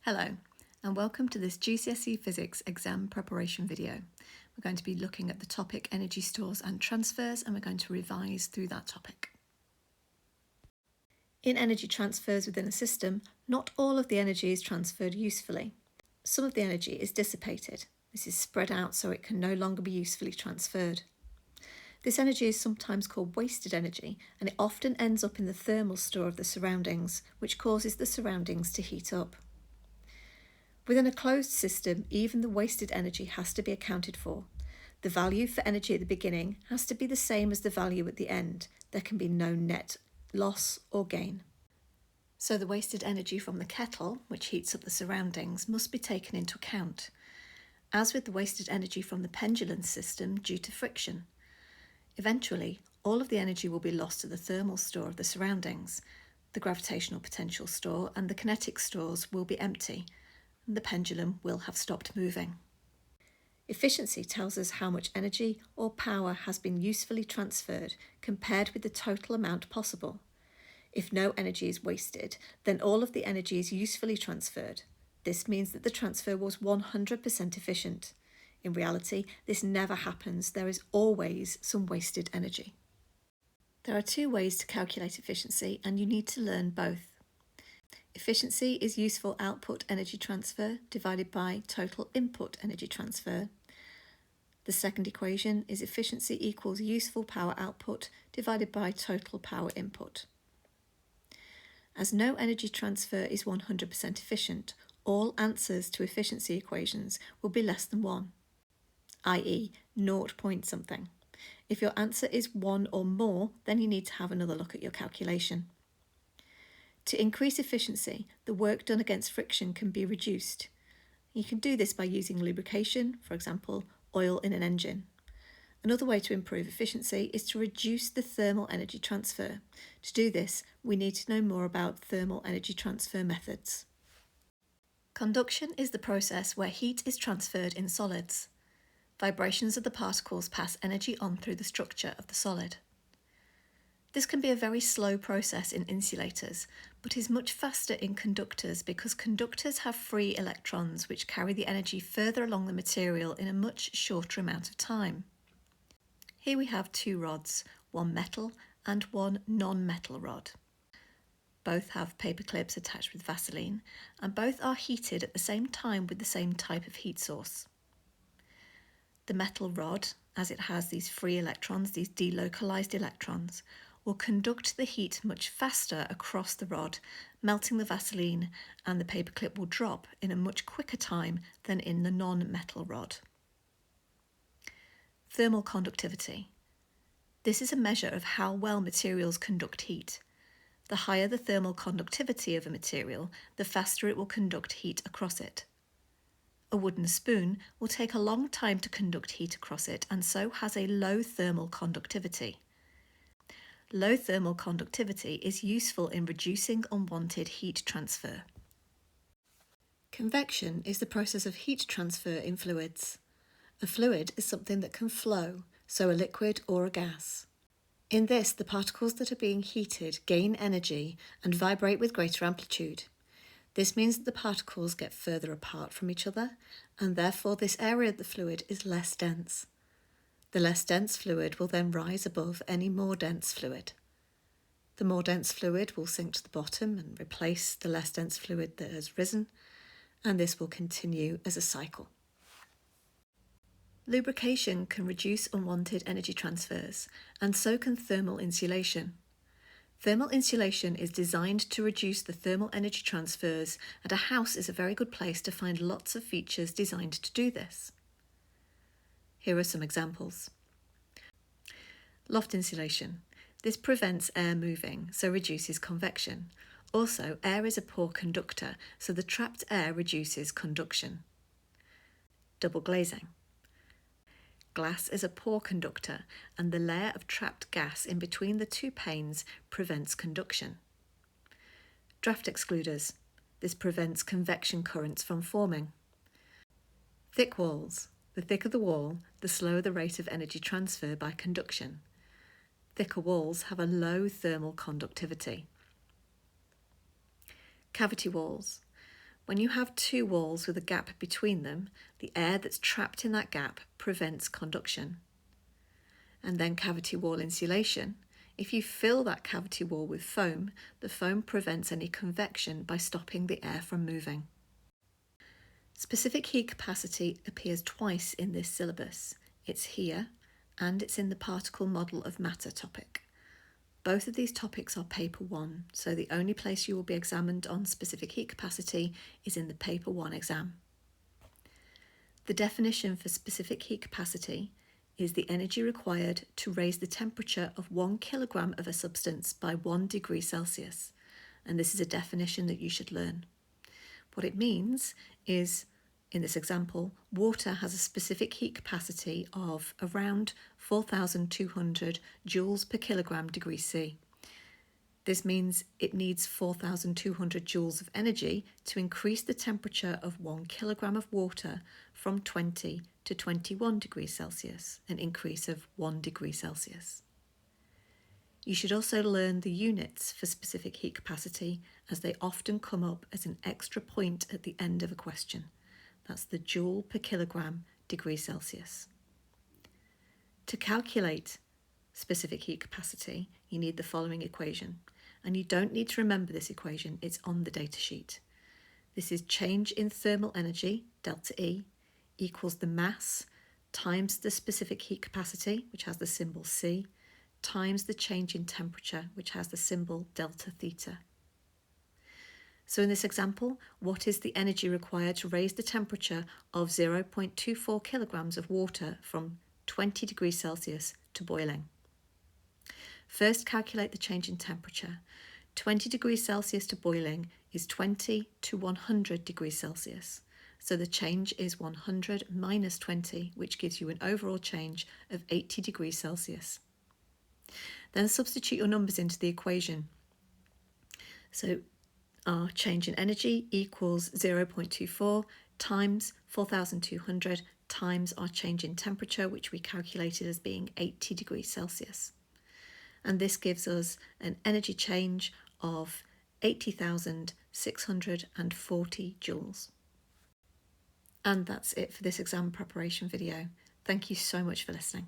Hello, and welcome to this GCSE Physics exam preparation video. We're going to be looking at the topic energy stores and transfers, and we're going to revise through that topic. In energy transfers within a system, not all of the energy is transferred usefully. Some of the energy is dissipated. This is spread out so it can no longer be usefully transferred. This energy is sometimes called wasted energy, and it often ends up in the thermal store of the surroundings, which causes the surroundings to heat up. Within a closed system, even the wasted energy has to be accounted for. The value for energy at the beginning has to be the same as the value at the end. There can be no net loss or gain. So the wasted energy from the kettle, which heats up the surroundings, must be taken into account, as with the wasted energy from the pendulum system due to friction. Eventually, all of the energy will be lost to the thermal store of the surroundings. The gravitational potential store and the kinetic stores will be empty, and the pendulum will have stopped moving. Efficiency tells us how much energy or power has been usefully transferred compared with the total amount possible. If no energy is wasted, then all of the energy is usefully transferred. This means that the transfer was 100% efficient. In reality, this never happens. There is always some wasted energy. There are two ways to calculate efficiency, and you need to learn both. Efficiency is useful output energy transfer divided by total input energy transfer. The second equation is efficiency equals useful power output divided by total power input. As no energy transfer is 100% efficient, all answers to efficiency equations will be less than 1, i.e. 0 point something. If your answer is 1 or more, then you need to have another look at your calculation. To increase efficiency, the work done against friction can be reduced. You can do this by using lubrication, for example, oil in an engine. Another way to improve efficiency is to reduce the thermal energy transfer. To do this, we need to know more about thermal energy transfer methods. Conduction is the process where heat is transferred in solids. Vibrations of the particles pass energy on through the structure of the solid. This can be a very slow process in insulators, but is much faster in conductors because conductors have free electrons which carry the energy further along the material in a much shorter amount of time. Here we have two rods, one metal and one non-metal rod. Both have paper clips attached with Vaseline, and both are heated at the same time with the same type of heat source. The metal rod, as it has these free electrons, these delocalized electrons, will conduct the heat much faster across the rod, melting the Vaseline, and the paperclip will drop in a much quicker time than in the non-metal rod. Thermal conductivity. This is a measure of how well materials conduct heat. The higher the thermal conductivity of a material, the faster it will conduct heat across it. A wooden spoon will take a long time to conduct heat across it and so has a low thermal conductivity. Low thermal conductivity is useful in reducing unwanted heat transfer. Convection is the process of heat transfer in fluids. A fluid is something that can flow, so a liquid or a gas. In this, the particles that are being heated gain energy and vibrate with greater amplitude. This means that the particles get further apart from each other, and therefore this area of the fluid is less dense. The less dense fluid will then rise above any more dense fluid. The more dense fluid will sink to the bottom and replace the less dense fluid that has risen, and this will continue as a cycle. Lubrication can reduce unwanted energy transfers, and so can thermal insulation. Thermal insulation is designed to reduce the thermal energy transfers, and a house is a very good place to find lots of features designed to do this. Here are some examples. Loft insulation. This prevents air moving, so reduces convection. Also, air is a poor conductor, so the trapped air reduces conduction. Double glazing. Glass is a poor conductor, and the layer of trapped gas in between the two panes prevents conduction. Draft excluders. This prevents convection currents from forming. Thick walls. The thicker the wall, the slower the rate of energy transfer by conduction. Thicker walls have a low thermal conductivity. Cavity walls. When you have two walls with a gap between them, the air that's trapped in that gap prevents conduction. And then cavity wall insulation. If you fill that cavity wall with foam, the foam prevents any convection by stopping the air from moving. Specific heat capacity appears twice in this syllabus. It's here and it's in the particle model of matter topic. Both of these topics are paper 1, so the only place you will be examined on specific heat capacity is in the paper 1 exam. The definition for specific heat capacity is the energy required to raise the temperature of 1 kilogram of a substance by 1 degree Celsius. And this is a definition that you should learn. What it means is, in this example, water has a specific heat capacity of around 4,200 joules per kilogram degree C. This means it needs 4,200 joules of energy to increase the temperature of 1 kilogram of water from 20 to 21 degrees Celsius, an increase of 1 degree Celsius. You should also learn the units for specific heat capacity, as they often come up as an extra point at the end of a question. That's the joule per kilogram degree Celsius. To calculate specific heat capacity, you need the following equation. And you don't need to remember this equation, it's on the datasheet. This is change in thermal energy, delta E, equals the mass times the specific heat capacity, which has the symbol C, times the change in temperature, which has the symbol delta theta. So in this example, what is the energy required to raise the temperature of 0.24 kilograms of water from 20 degrees Celsius to boiling? First, calculate the change in temperature. 20 degrees Celsius to boiling is 20 to 100 degrees Celsius. So the change is 100 minus 20, which gives you an overall change of 80 degrees Celsius. Then substitute your numbers into the equation. So our change in energy equals 0.24 times 4,200 times our change in temperature, which we calculated as being 80 degrees Celsius. And this gives us an energy change of 80,640 joules. And that's it for this exam preparation video. Thank you so much for listening.